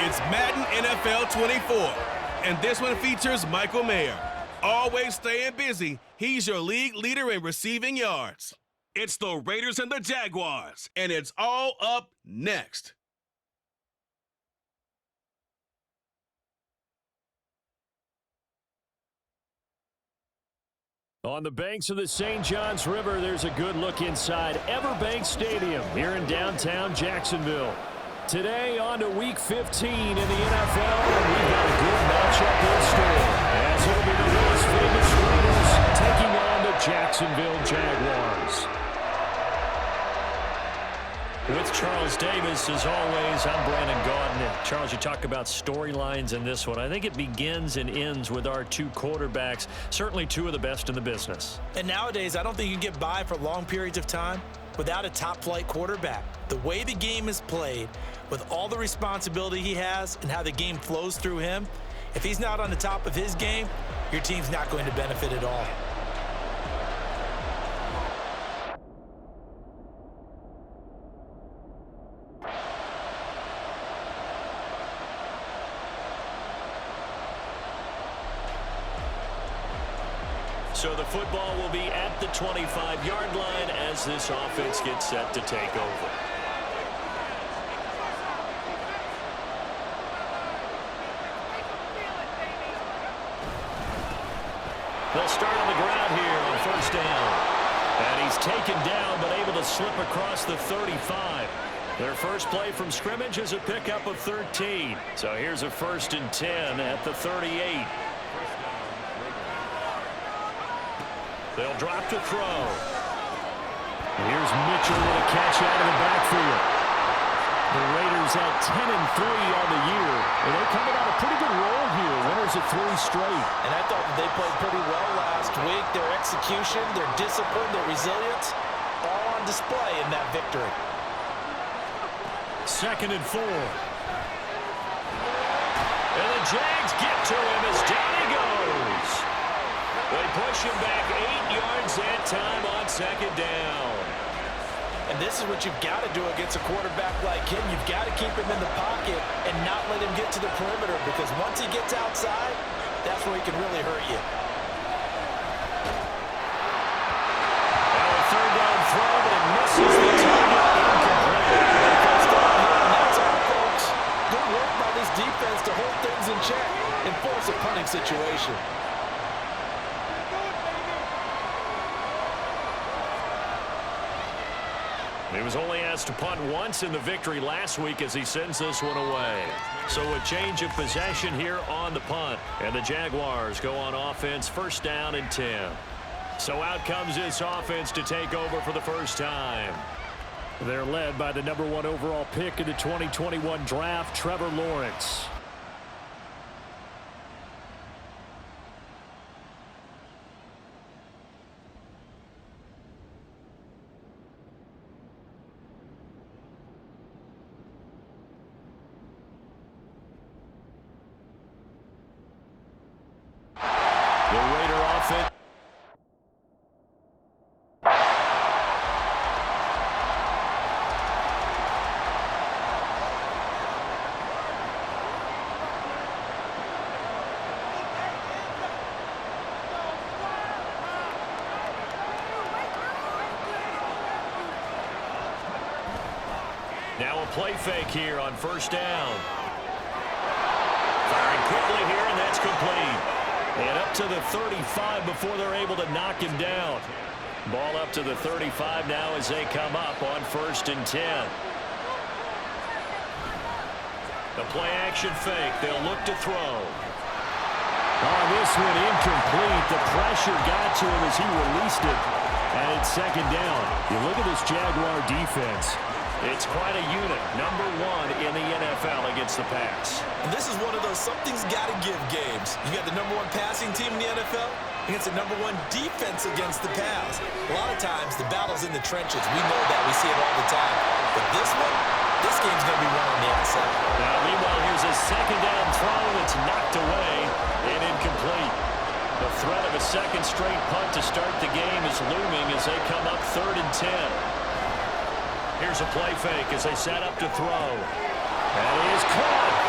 It's Madden NFL 24, and this one features Michael Mayer. Always staying busy, he's your league leader in receiving yards. It's the Raiders and the Jaguars, and it's all up next. On the banks of the St. Johns River, there's a good look inside Everbank Stadium here in downtown Jacksonville. Today on to Week 15 in the NFL, and we've got a good matchup in store, as it'll be the Las Vegas Raiders taking on the Jacksonville Jaguars. With Charles Davis, as always, I'm Brandon Gaudin. Charles, you talk about storylines in this one. I think it begins and ends with our two quarterbacks, certainly two of the best in the business. And nowadays, I don't think you can get by for long periods of time without a top-flight quarterback. The way the game is played, with all the responsibility he has and how the game flows through him, if he's not on the top of his game, your team's not going to benefit at all. So the football will be at the 25-yard line as this offense gets set to take over. They'll start on the ground here on first down. And he's taken down but able to slip across the 35. Their first play from scrimmage is a pickup of 13. So here's a 1st and 10 at the 38. They'll drop to throw. Here's Mitchell with a catch out of the backfield. The Raiders at 10-3 on the year. And they're coming on a pretty good roll here. Winners of 3 straight. And I thought they played pretty well last week. Their execution, their discipline, their resilience, all on display in that victory. 2nd and 4. And the Jags get to him as down he goes. They push him back 8 yards that time on 2nd down. And this is what you've got to do against a quarterback like him. You've got to keep him in the pocket and not let him get to the perimeter, because once he gets outside, that's where he can really hurt you. Now a 3rd down throw, but it misses the target. Incomplete. First down here, and that's all, folks. Good work by this defense to hold things in check and force a punting situation. He was only asked to punt once in the victory last week as he sends this one away. So a change of possession here on the punt. And the Jaguars go on offense, 1st down and 10. So out comes this offense to take over for the first time. They're led by the number 1 overall pick in the 2021 draft, Trevor Lawrence. Now a play fake here on 1st down. Firing quickly here, and that's complete. And up to the 35 before they're able to knock him down. Ball up to the 35 now as they come up on 1st and 10. The play action fake. They'll look to throw. Oh, this one incomplete. The pressure got to him as he released it. And it's 2nd down. You look at this Jaguar defense. It's quite a unit, number 1 in the NFL against the pass. And this is one of those something's got to give games. You got the number 1 passing team in the NFL against the number 1 defense against the pass. A lot of times, the battle's in the trenches. We know that. We see it all the time. But this one, this game's going to be won on the outside. Now, meanwhile, here's a 2nd down throw that's knocked away and incomplete. The threat of a 2nd straight punt to start the game is looming as they come up 3rd and 10. Here's a play fake as they set up to throw. That is caught.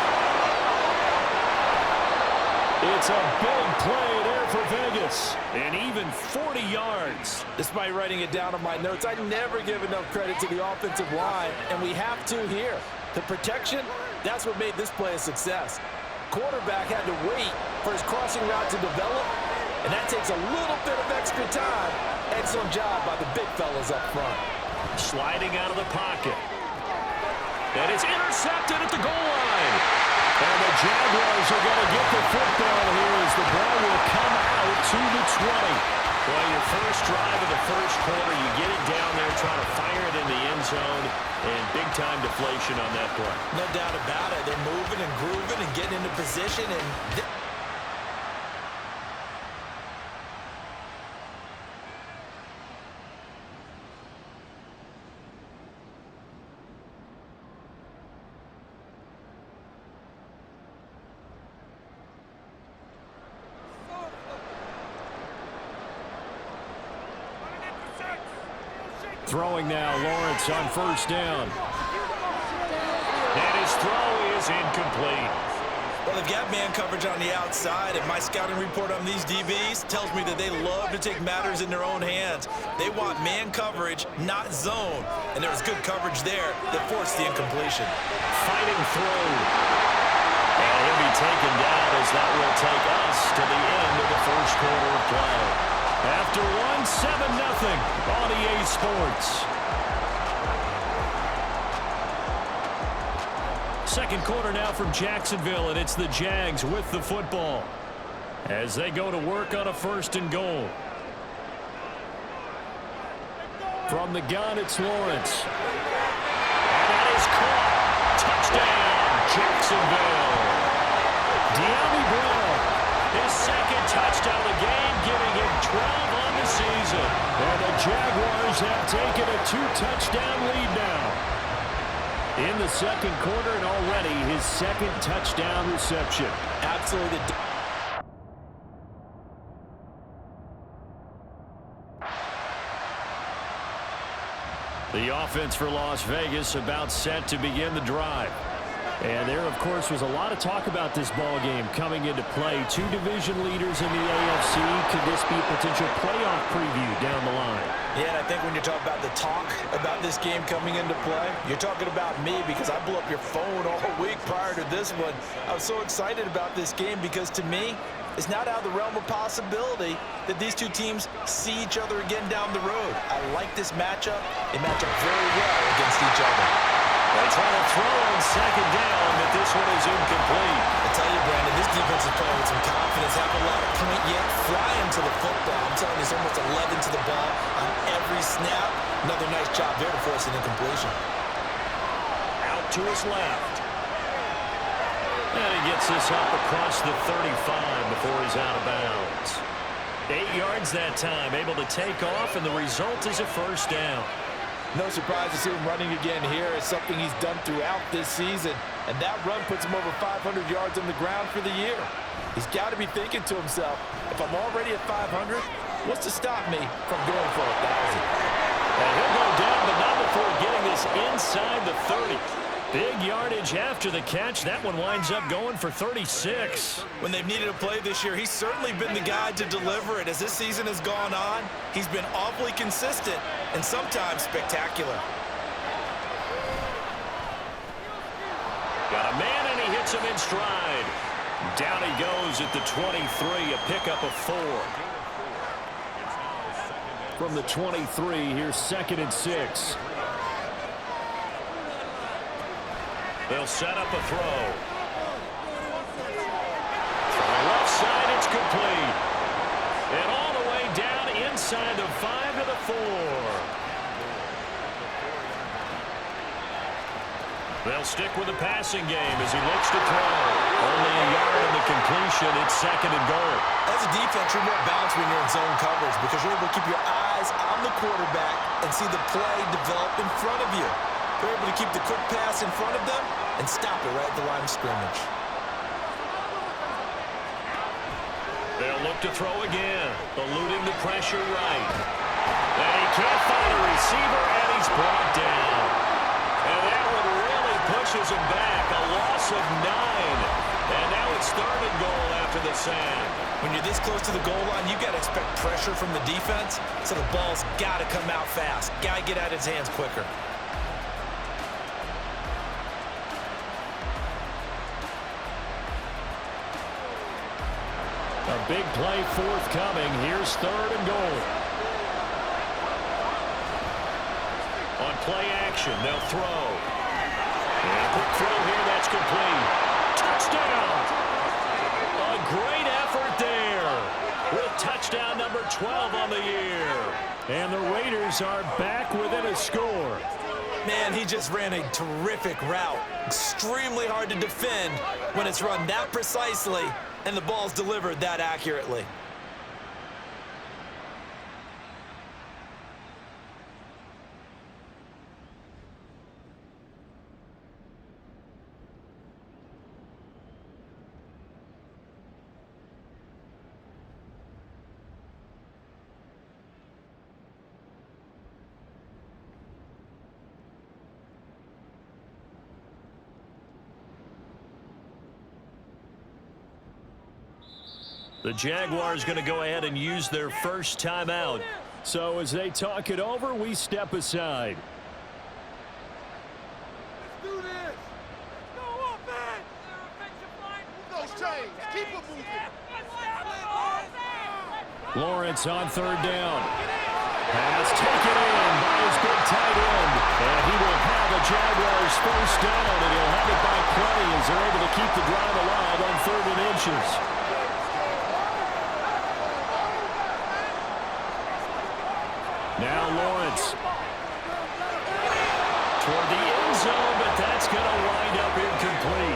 It's a big play there for Vegas. And even 40 yards. Despite writing it down on my notes, I never give enough credit to the offensive line, and we have to here. The protection, that's what made this play a success. Quarterback had to wait for his crossing route to develop, and that takes a little bit of extra time. Excellent job by the big fellas up front. Sliding out of the pocket. And it's intercepted at the goal line. And the Jaguars are going to get the football here as the ball will come out to the 20. Well, your first drive of the first quarter, you get it down there, trying to fire it in the end zone, and big-time deflation on that play. No doubt about it. They're moving and grooving and getting into position, and throwing now, Lawrence on first down. And his throw is incomplete. well, they've got man coverage on the outside, and my scouting report on these DBs tells me that they love to take matters in their own hands. They want man coverage, not zone, and there was good coverage there that forced the incompletion. Fighting through. And he'll be taken down as that will take us to the end of the first quarter of play. After 1-7-0 on EA Sports. Second quarter now from Jacksonville, and it's the Jags with the football as they go to work on a first and goal. From the gun, it's Lawrence. And that is caught. Touchdown, Jacksonville. De'Ami Brown, his second touchdown of the game, giving him 12 on the season. And the Jaguars have taken a 2-touchdown lead now in the second quarter, and already his second touchdown reception. Absolutely. The offense for Las Vegas about set to begin the drive. And there, of course, was a lot of talk about this ball game coming into play. Two division leaders in the AFC. Could this be a potential playoff preview down the line? Yeah, and I think when you talk about the talk about this game coming into play, you're talking about me because I blew up your phone all week prior to this one. I was so excited about this game because, to me, it's not out of the realm of possibility that these two teams see each other again down the road. I like this matchup. They match up very well against each other. They try to throw on second down, but this one is incomplete. I tell you, Brandon, this defense is playing with some confidence, have a lot of point yet, flying to the football. I'm telling you, it's almost 11 to the ball on every snap. Another nice job there to force an incompletion. Out to his left. And he gets this up across the 35 before he's out of bounds. 8 yards that time, able to take off, and the result is a first down. No surprise to see him running again here. It's something he's done throughout this season. And that run puts him over 500 yards on the ground for the year. He's got to be thinking to himself, if I'm already at 500, what's to stop me from going for 1,000? And he'll go down, but not before getting this inside the 30. Big yardage after the catch. That one winds up going for 36. When they've needed a play this year, he's certainly been the guy to deliver it. As this season has gone on, he's been awfully consistent and sometimes spectacular. Got a man, and he hits him in stride. Down he goes at the 23, a pickup of 4. From the 23, here's 2nd and 6. They'll set up a throw. From the left side, it's complete. And all the way down inside the 5 to the 4. They'll stick with the passing game as he looks to throw. Only a yard in the completion. It's 2nd and goal. As a defense, you're more balanced when you're in zone coverage because you're able to keep your eyes on the quarterback and see the play develop in front of you. They're able to keep the quick pass in front of them and stop it right at the line of scrimmage. They'll look to throw again, eluding the pressure right. And he can't find a receiver, and he's brought down. And that one really pushes him back. A loss of 9. And now it's 3rd and goal after the sack. When you're this close to the goal line, you've got to expect pressure from the defense, so the ball's got to come out fast. Got to get out of his hands quicker. A big play forthcoming. Here's 3rd and goal. On play action, they'll throw. And a quick throw here, that's complete. Touchdown! A great effort there with touchdown number 12 on the year. And the Raiders are back within a score. Man, he just ran a terrific route. Extremely hard to defend when it's run that precisely and the ball's delivered that accurately. The Jaguars going to go ahead and use their first timeout. So as they talk it over, we step aside. Let's do this. Let's go offense. Those chains. Keep it moving. Lawrence on 3rd down. Pass taken in by his big tight end. And he will have the Jaguars first down, and he'll have it by plenty as they're able to keep the drive alive on 3rd and inches. Now Lawrence toward the end zone, but that's going to wind up incomplete.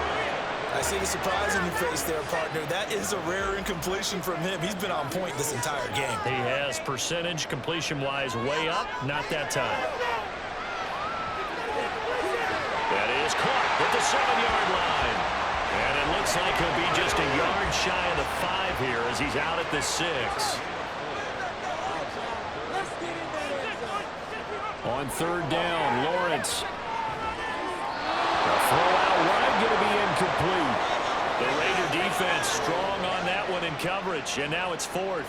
I see the surprise in your face there, partner. That is a rare incompletion from him. He's been on point this entire game. He has percentage completion-wise way up, not that time. That is caught at the 7-yard line. And it looks like he'll be just a yard shy of the 5 here as he's out at the 6. On 3rd down, Lawrence. The throw out wide going to be incomplete. The Raider defense strong on that one in coverage, and now it's 4th.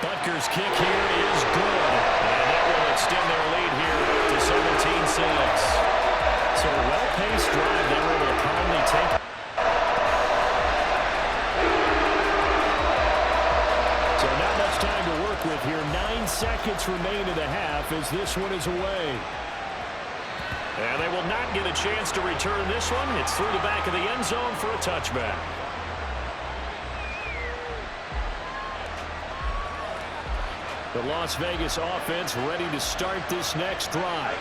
Butker's kick here is good, and that will extend their lead here to 17-6. So a well-paced drive they were able to calmly take. So not much time to work with here. 9 seconds remain in the half as this one is away. And they will not get a chance to return this one. It's through the back of the end zone for a touchback. The Las Vegas offense ready to start this next drive.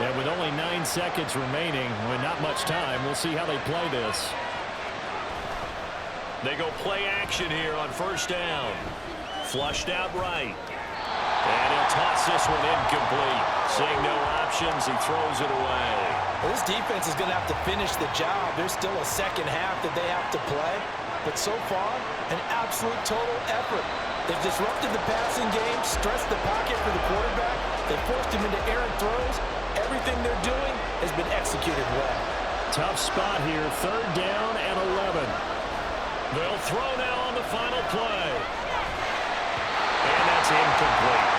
And with only 9 seconds remaining, with not much time, we'll see how they play this. They go play action here on 1st down. Flushed out right. And he'll toss this one incomplete. Seeing no options, he throws it away. Well, this defense is going to have to finish the job. There's still a second half that they have to play. But so far, an absolute total effort. They've disrupted the passing game, stressed the pocket for the quarterback. They forced him into errant throws. Everything they're doing has been executed well. Tough spot here. 3rd down and 11. They'll throw now on the final play. And that's incomplete.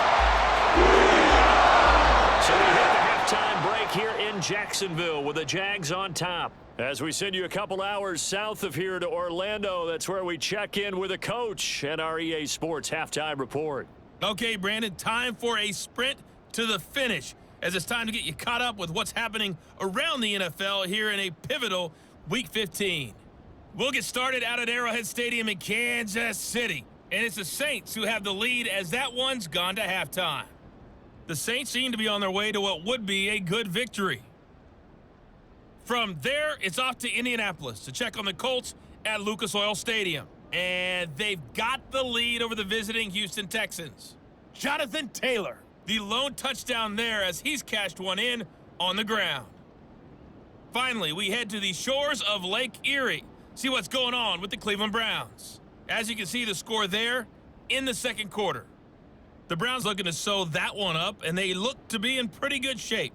So we hit the halftime break here in Jacksonville with the Jags on top. As we send you a couple hours south of here to Orlando, that's where we check in with a coach and our EA Sports halftime report. Okay, Brandon, time for a sprint to the finish, as it's time to get you caught up with what's happening around the NFL here in a pivotal Week 15. We'll get started out at Arrowhead Stadium in Kansas City, and it's the Saints who have the lead as that one's gone to halftime. The Saints seem to be on their way to what would be a good victory. From there, it's off to Indianapolis to check on the Colts at Lucas Oil Stadium. And they've got the lead over the visiting Houston Texans. Jonathan Taylor, the lone touchdown there as he's cashed one in on the ground. Finally, we head to the shores of Lake Erie. See what's going on with the Cleveland Browns. As you can see the score there in the second quarter. The Browns looking to sew that one up, and they look to be in pretty good shape.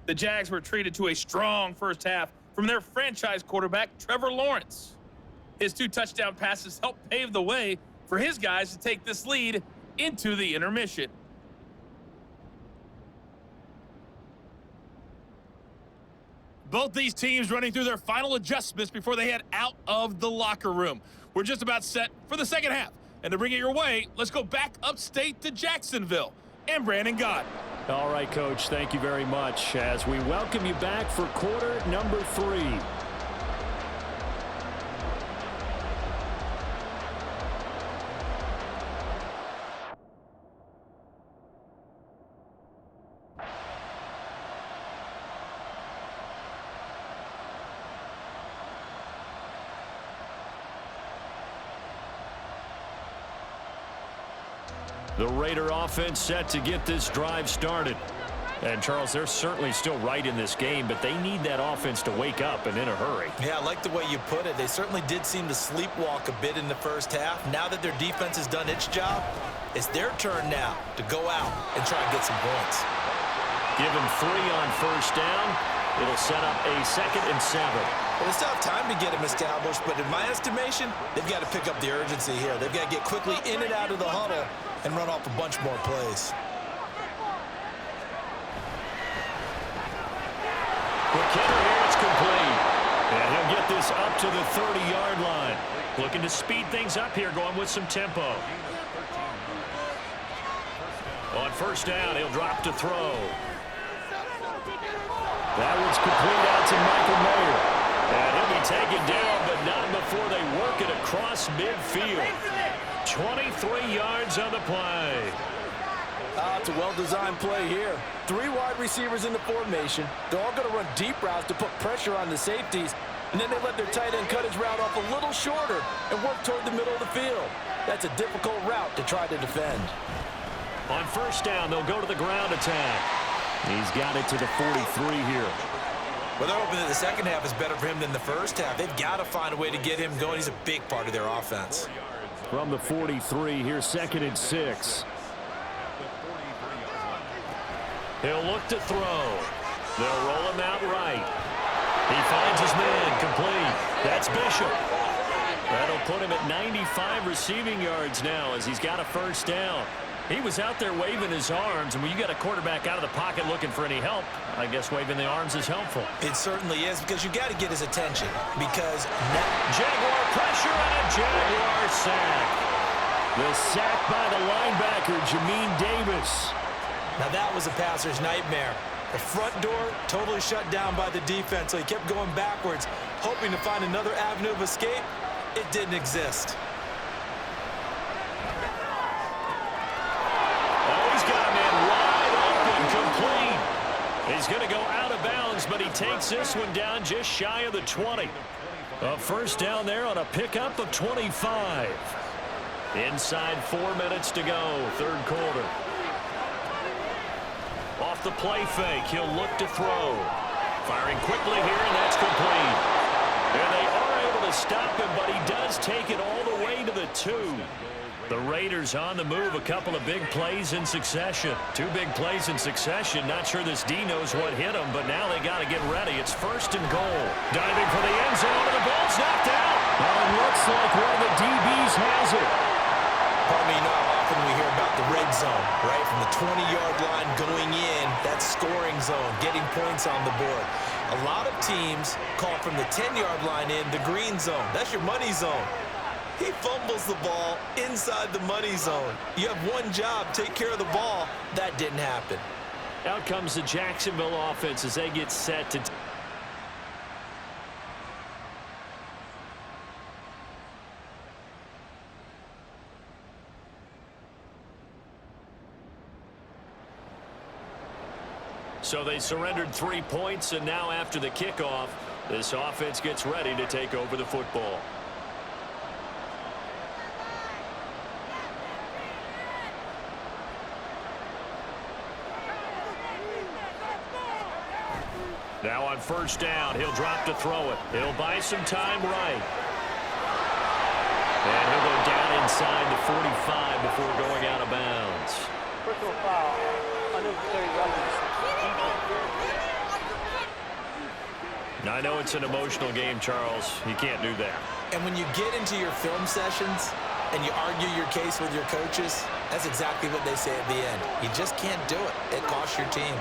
The Jags were treated to a strong first half from their franchise quarterback, Trevor Lawrence. His 2 touchdown passes helped pave the way for his guys to take this lead into the intermission. Both these teams running through their final adjustments before they head out of the locker room. We're just about set for the second half. And to bring it your way, let's go back upstate to Jacksonville. And Brandon Gott. All right, Coach, thank you very much as we welcome you back for quarter number 3. The Raider offense set to get this drive started. And, Charles, they're certainly still right in this game, but they need that offense to wake up and in a hurry. Yeah, I like the way you put it. They certainly did seem to sleepwalk a bit in the first half. Now that their defense has done its job, it's their turn now to go out and try and get some points. Give them 3 on first down. It'll set up a 2nd and 7. Well, they still have time to get them established, but in my estimation, they've got to pick up the urgency here. They've got to get quickly in and out of the huddle and run off a bunch more plays. McKinnon here, it's complete. And he'll get this up to the 30-yard line. Looking to speed things up here, going with some tempo. On first down, he'll drop to throw. That one's complete out to Michael Mayer. And he'll be taken down, but not before they work it across midfield. 23 yards on the play. It's a well-designed play here. 3 wide receivers in the formation. They're all going to run deep routes to put pressure on the safeties. And then they let their tight end cut his route off a little shorter and work toward the middle of the field. That's a difficult route to try to defend. On first down, they'll go to the ground attack. He's got it to the 43 here. Well, they're hoping that the second half is better for him than the first half. They've got to find a way to get him going. He's a big part of their offense. From the 43, here's 2nd and 6. He'll look to throw. They'll roll him out right. He finds his man complete. That's Bishop. That'll put him at 95 receiving yards now as he's got a first down. He was out there waving his arms, and when you got a quarterback out of the pocket looking for any help, I guess waving the arms is helpful. It certainly is, because you got to get his attention. Because Jaguar pressure and a Jaguar sack. The sack by the linebacker, Jamin Davis. now that was a passer's nightmare. The front door totally shut down by the defense, so he kept going backwards, hoping to find another avenue of escape. It didn't exist. He's going to go out of bounds, but he takes this one down just shy of the 20. A first down there on a pickup of 25. Inside 4 minutes to go, third quarter. Off the play fake, he'll look to throw. Firing quickly here, and that's complete. And they are able to stop him, but he does take it all the way to the 2. The Raiders on the move, a couple of big plays in succession. 2 big plays in succession. Not sure this D knows what hit him, but now they got to get ready. It's first and goal. Diving for the end zone, and the ball's knocked out. Well, it looks like one of the DBs has it. Pardon me, you know how often we hear about the red zone, right? From the 20-yard line going in, that scoring zone, getting points on the board. A lot of teams call from the 10-yard line in the green zone. That's your money zone. He fumbles the ball inside the money zone. You have one job, take care of the ball. That didn't happen. Out comes the Jacksonville offense as they get set to... So they surrendered 3 points, and now after the kickoff, this offense gets ready to take over the football. Now on first down, he'll drop to throw it. He'll buy some time right. And he'll go down inside the 45 before going out of bounds. Personal foul, unnecessary roughness. Now, I know it's an emotional game, Charles. You can't do that. And when you get into your film sessions and you argue your case with your coaches, that's exactly what they say at the end. You just can't do it. It costs your team.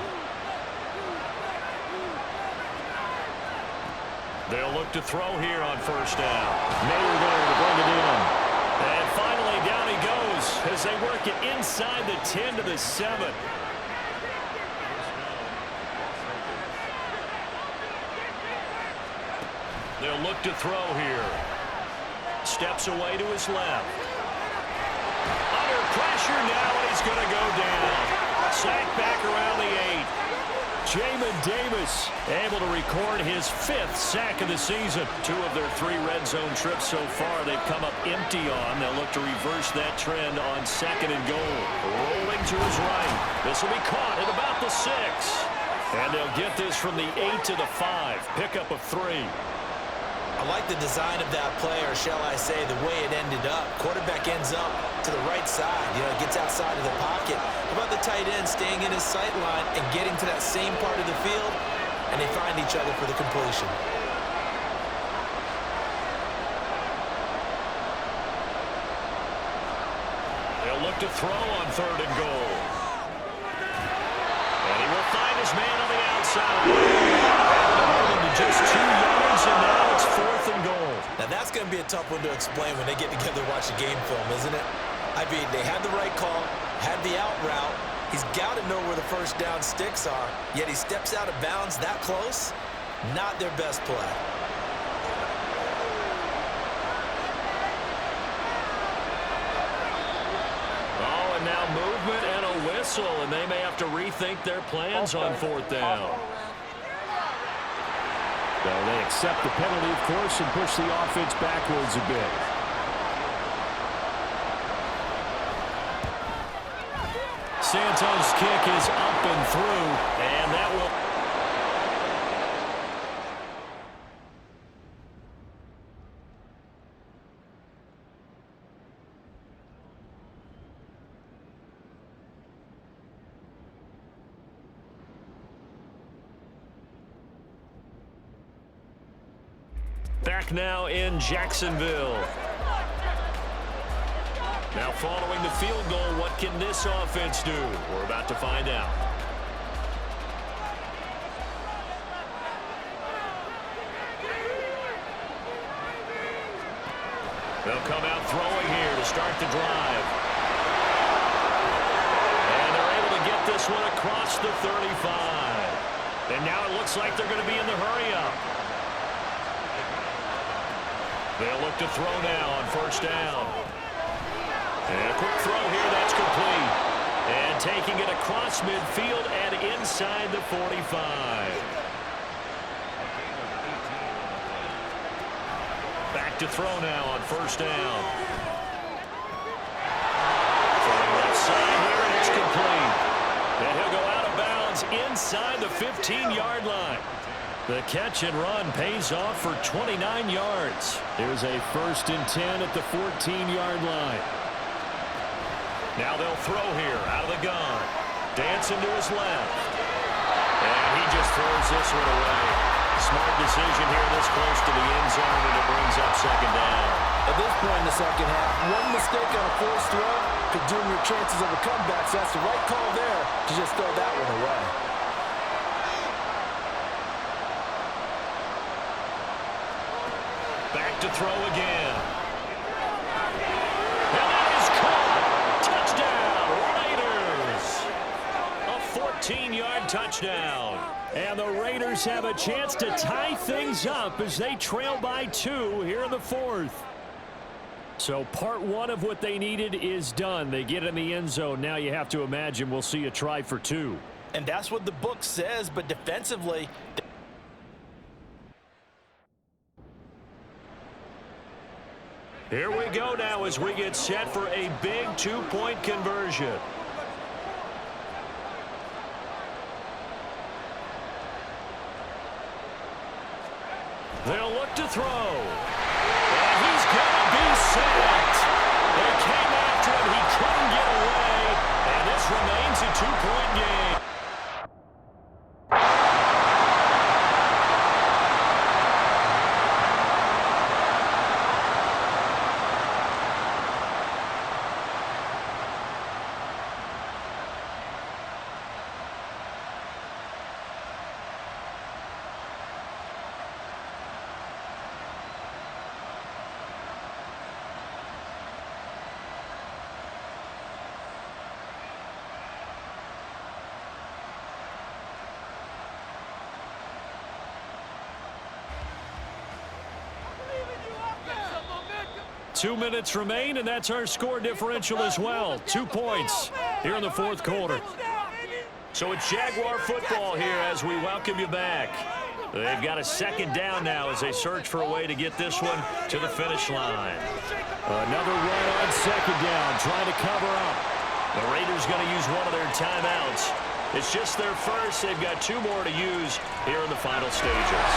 They'll look to throw here on first down. Mayer there to bring it in. And finally, down he goes as they work it inside the 10 to the 7. They'll look to throw here. Steps away to his left. Under pressure now, and he's going to go down. Sacked back around the 8. Jamin Davis able to record his 5th sack of the season. 2 of their 3 red zone trips so far they've come up empty on. They'll look to reverse that trend on 2nd and goal. Rolling to his right. This will be caught at about the 6. And they'll get this from the 8 to the 5. Pickup of 3. I like the design of that play, or shall I say the way it ended up. Quarterback ends up to the right side. Gets outside of the pocket. How about the tight end staying in his sight line and getting to that same part of the field, and they find each other for the completion. They'll look to throw on 3rd and goal. And he will find his man on the outside. To just 2 yards, and now it's 4th and goal. Now that's going to be a tough one to explain when they get together and watch a game film, isn't it? I mean, they had the right call, had the out route. He's got to know where the first down sticks are, yet he steps out of bounds that close. Not their best play. Oh, and now movement and a whistle, and they may have to rethink their plans on 4th down. Well, they accept the penalty, of course, and push the offense backwards a bit. Santos' kick is up and through, and that will... Back now in Jacksonville. Now following the field goal, what can this offense do? We're about to find out. They'll come out throwing here to start the drive. And they're able to get this one across the 35. And now it looks like they're going to be in the hurry-up. They'll look to throw now on first down. And a quick throw here, that's complete. And taking it across midfield and inside the 45. Back to throw now on first down. From the left side here, and it's complete. And he'll go out of bounds inside the 15-yard line. The catch and run pays off for 29 yards. There's a 1st and 10 at the 14-yard line. Now they'll throw here out of the gun. Dancing to his left. And he just throws this one away. Smart decision here this close to the end zone, and it brings up 2nd down. At this point in the second half, one mistake on a forced throw could doom your chances of a comeback, so that's the right call there to just throw that one away. Back to throw again. And that is caught. Touchdown, Raiders. A 14-yard touchdown. And the Raiders have a chance to tie things up as they trail by 2 here in the 4th. So part 1 of what they needed is done. They get in the end zone. Now you have to imagine we'll see a try for 2. And that's what the book says, but defensively... Here we go now as we get set for a big 2-point conversion. They'll look to throw. And he's got it be sacked. They came after him. He couldn't get away. And this remains a 2-point game. Two minutes remain, and that's our score differential as well. 2 points here in the fourth quarter. So it's Jaguar football here as we welcome you back. They've got a second down now as they search for a way to get this one to the finish line. Another run on second down, trying to cover up. The Raiders going to use one of their timeouts. It's just their first. They've got 2 more to use here in the final stages.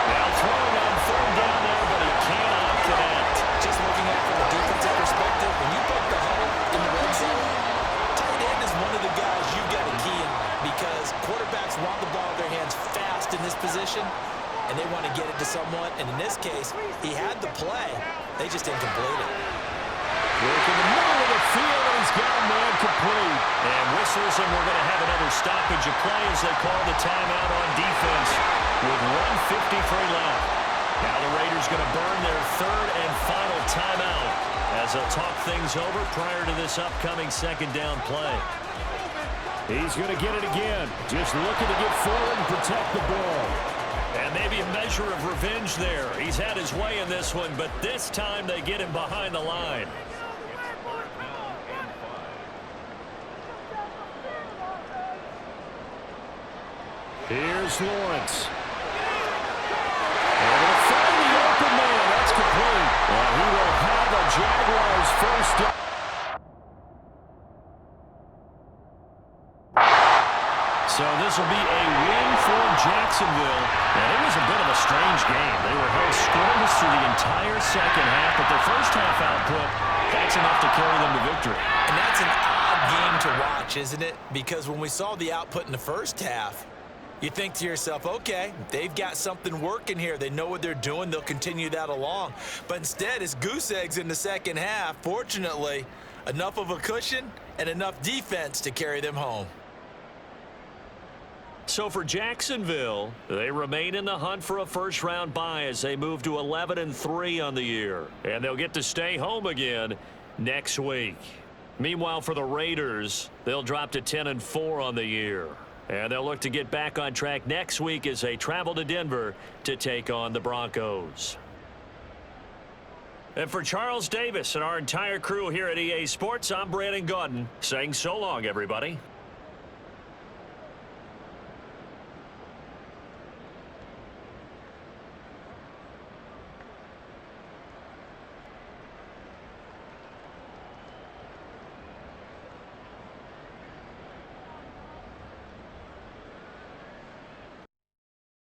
Now throwing on third down there, but he cannot connect. Just looking at it from a defensive perspective, when you break the huddle in the red zone, tight end is one of the guys you've got to key on because quarterbacks want the ball in their hands fast in this position, and they want to get it to someone. And in this case, he had the play. They just didn't complete it. Work in the middle of the field, and he's got a man complete. And whistles, and we're going to have another stoppage of play as they call the timeout on defense with 1:53 left. Now the Raiders going to burn their third and final timeout as they'll talk things over prior to this upcoming second down play. He's going to get it again. Just looking to get forward and protect the ball. And maybe a measure of revenge there. He's had his way in this one, but this time they get him behind the line. Here's Lawrence. They're going to find the open man. That's complete. And he will have a Jaguars first down. So this will be a win for Jacksonville. And it was a bit of a strange game. They were held scoreless through the entire second half, but their first half output, that's enough to carry them to victory. And that's an odd game to watch, isn't it? Because when we saw the output in the first half, you think to yourself, okay, they've got something working here. They know what they're doing. They'll continue that along. But instead, it's goose eggs in the second half. Fortunately, enough of a cushion and enough defense to carry them home. So for Jacksonville, they remain in the hunt for a first-round bye as they move to 11-3 on the year. And they'll get to stay home again next week. Meanwhile, for the Raiders, they'll drop to 10-4 on the year. And they'll look to get back on track next week as they travel to Denver to take on the Broncos. And for Charles Davis and our entire crew here at EA Sports, I'm Brandon Gaudin saying so long, everybody.